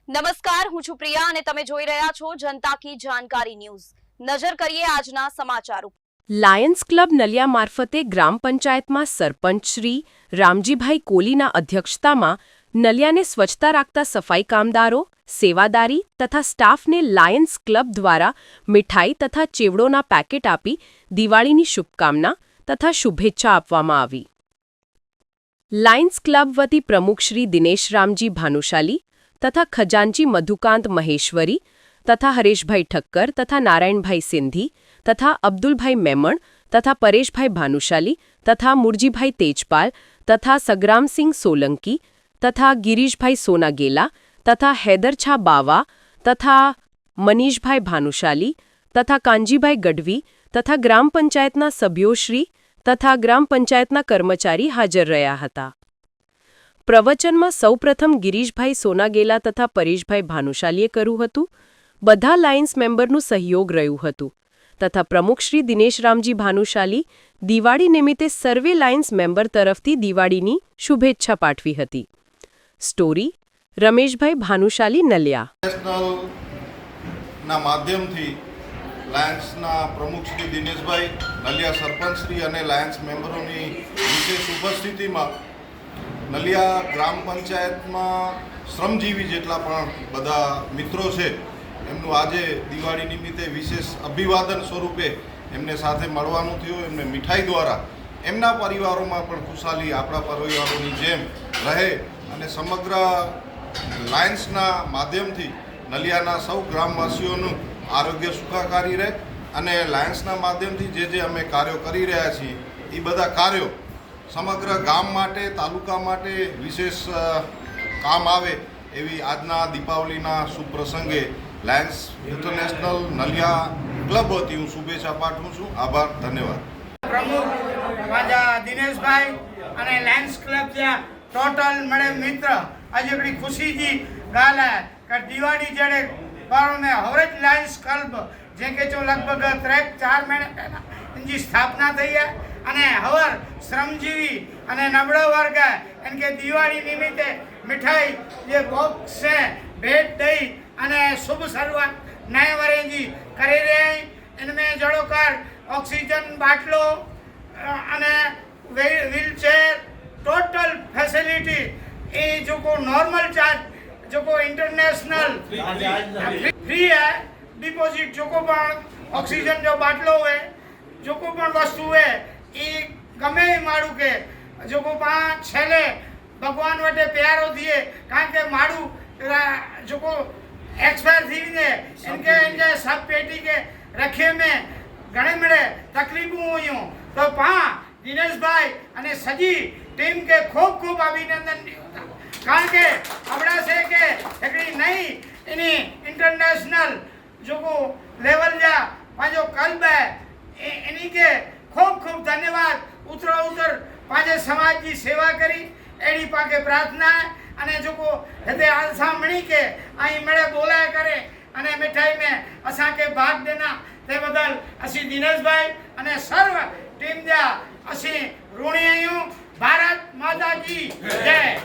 નમસ્કાર, હું છું પ્રિયા અને તમે જોઈ રહ્યા છો જનતા કી જાણકારી ન્યૂઝ। નજર કરીએ આજના સમાચાર ઉપર। લાયન્સ ક્લબ નલિયા મારફતે ગ્રામ પંચાયતમાં સરપંચ શ્રી રામજીભાઈ કોલીના અધ્યક્ષતામાં નલિયાને સ્વચ્છતા રાખતા સફાઈ કામદારો, સેવાદારી તથા સ્ટાફને લાયન્સ ક્લબ દ્વારા મીઠાઈ તથા ચેવડોના પેકેટ આપી દિવાળીની શુભકામના તથા શુભેચ્છા આપવામાં આવી। લાયન્સ ક્લબ વતી પ્રમુખ શ્રી દિનેશ રામજી ભાનુશાલી તથા ખજાનચી મધુકાંત મહેશ્વરી તથા હરેશભાઈ ઠક્કર તથા નારાયણભાઈ સિંધી તથા અબ્દુલભાઈ મેમણ તથા પરેશભાઈ ભાનુશાલી તથા મુરજીભાઈ તેજપાલ તથા સગ્રામસિંહ સોલંકી તથા ગિરીશભાઈ સોનાગેલા તથા હૈદરછા બાવા તથા મનીષભાઈ ભાનુશાલી તથા કાંજીભાઈ ગઢવી તથા ગ્રામ પંચાયતના સભ્યોશ્રી તથા ગ્રામ પંચાયતના કર્મચારી હાજર રહ્યા હતા। પ્રવચનમાં સૌપ્રથમ ગિરીશભાઈ સોનાગેલા તથા પરેશભાઈ ભાનુશાલીએ કર્યું હતું। બધા લાયન્સ મેમ્બરનું સહયોગ રહ્યું હતું તથા પ્રમુખ શ્રી દિનેશ રામજી ભાનુશાલી દિવાળી નિમિત્તે સર્વે લાયન્સ મેમ્બર તરફથી દિવાળીની શુભેચ્છા પાઠવી હતી। સ્ટોરી રમેશભાઈ ભાનુશાલી નલિયા ના માધ્યમથી લાયન્સના પ્રમુખ શ્રી દિનેશભાઈ, નલિયા સરપંચ શ્રી અને લાયન્સ મેમ્બરોની વિશેષ ઉપસ્થિતિમાં નલિયા ગ્રામ પંચાયતમાં શ્રમજીવી જેટલા પણ બધા મિત્રો છે એમનું આજે દિવાળી નિમિત્તે વિશેષ અભિવાદન સ્વરૂપે એમને સાથે મળવાનું થયું। એમને મીઠાઈ દ્વારા એમના પરિવારોમાં પણ ખુશાલી આપણા પરિવારોની જેમ રહે અને સમગ્ર લાયન્સના માધ્યમથી નલિયાના સૌ ગ્રામવાસીઓનું આરોગ્ય સુખાકારી રહે અને લાયન્સના માધ્યમથી જે અમે કાર્યો કરી રહ્યા છીએ એ બધા કાર્યો સમગ્ર ગામ માટે, તાલુકા માટે વિશેષ કામ આવે એવી આજના દીપાવલીના શુભ પ્રસંગે લાયન્સ ઇન્ટરનેશનલ નલિયા ક્લબ વતી હું શુભેચ્છા પાઠવું છું। આભાર, ધન્યવાદ। પ્રમુખ મારા દિનેશભાઈ અને લાયન્સ ક્લબ ત્યાં ટોટલ મળે મિત્ર आज बड़ी खुशी की गाल है कि दिवाળી जड़े बारों में हवरज लायन्स क्लब जेके जो लगभग 3-4 महीने पहला इनकी स्थापना थी है अने हवर श्रमजीवी अने नबड़ो वर्ग है इनके दिवाળી निमित्ते मिठाई ये बॉक्स से भेंट दई अने शुभ शुरुआत नए वर्ष की करी रहे। इनमें जड़ोकर ऑक्सीजन बाटलो अने व्हीलचेयर टोटल फैसिलिटी ये जो को नॉर्मल चार्ज जो को इंटरनेशनल फ्री है। डिपॉजिट जो को पण ऑक्सीजन जो बाटलो है जो को पण वस्तु है ये गमे माड़ू के जो को पण छेले भगवान वटे प्यारो दिए कारण के माड़ू जो को एक्सपायर थी ने इनके सब पेटी के रखे में घणे मड़े तकलीफों हुई तो दिनेश भाई अने सजी टीम के खूब खूब अभिनंदन कारण के अपना से के एक नई इन्हीं इंटरनेशनल जो को लेवल जा पांचो क्लब है इन्हीं के खूब खूब धन्यवाद। उतरो उतर पांचे समाज की सेवा करी एडी पाके प्रार्थना है अने जो को हेते आलसा मणी के आई मड़े बोलाया करे अने मिठाई में असा के भाग देना ते बदल असी दिनेश भाई अने सर्व टीम जा असी ऋणी आयूं। भारत माता की जय।